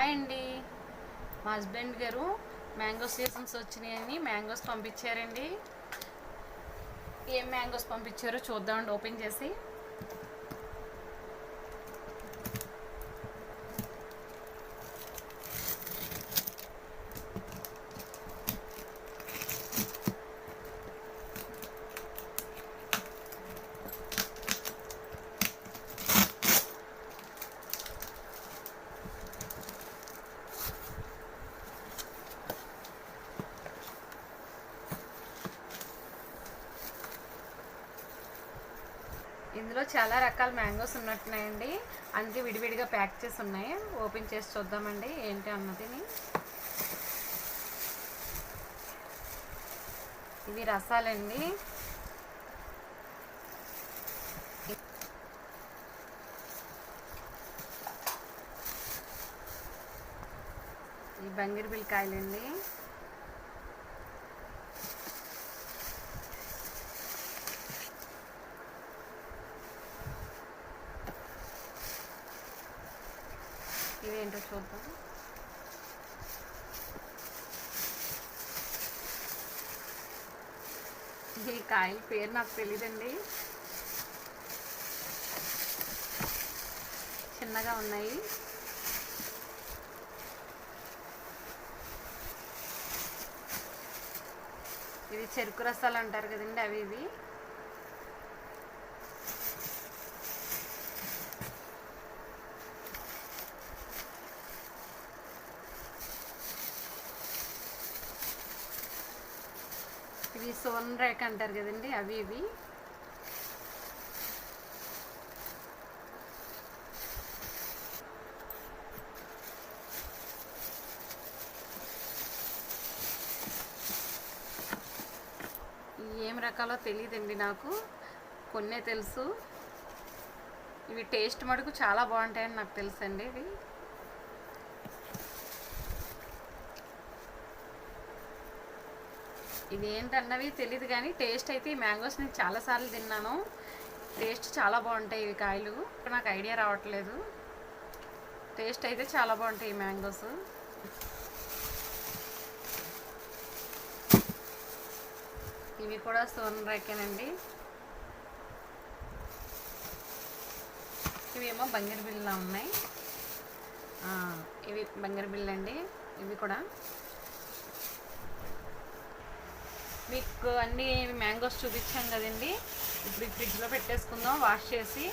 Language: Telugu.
హాయ్ అండి. మా హస్బెండ్ గారు మ్యాంగో సీజన్స్ వచ్చినాయని మ్యాంగోస్ పంపించారండి. ఏం మ్యాంగోస్ పంపించారో చూద్దామండి ఓపెన్ చేసి. ఇందులో చాలా రకాల మ్యాంగోస్ ఉన్నట్టున్నాయండి. అందుకే విడివిడిగా ప్యాక్ చేసి ఉన్నాయి. ఓపెన్ చేసి చూద్దామండి ఏంటి అన్నదిని. ఇవి రసాలండి. ఈ బంగిరిబిల్ కాయలండి. ఇవేంటో చూద్దాం. ఈ కాయల పేరు నాకు తెలియదండి. చిన్నగా ఉన్నాయి. ఇవి చెరుకు రసాలు అంటారు కదండి, అవి ఇవి. ఇవి సోన్ రేక్ అంటారు కదండి, అవి ఇవి. ఏం రకాలో తెలియదండి నాకు, కొన్నే తెలుసు. ఇవి టేస్ట్ మటుకు చాలా బాగుంటాయని నాకు తెలుసండి. ఇది ఏంటన్నవి తెలియదు కానీ టేస్ట్ అయితే ఈ మ్యాంగోస్ నేను చాలాసార్లు తిన్నాను. టేస్ట్ చాలా బాగుంటాయి ఇవి కాయలు. నాకు ఐడియా రావట్లేదు. టేస్ట్ అయితే చాలా బాగుంటాయి ఈ మ్యాంగోస్. ఇవి కూడా సోన్ రేకేనండి. ఇవేమో బంగిరిబిల్లా ఉన్నాయి. ఇవి బంగిరిబిల్ అండి. ఇవి కూడా మీకు అన్ని మ్యాంగోస్ చూపించాం కదండి. ఇప్పుడు ఫ్రిడ్జ్లో పెట్టేసుకుందాం వాష్ చేసి.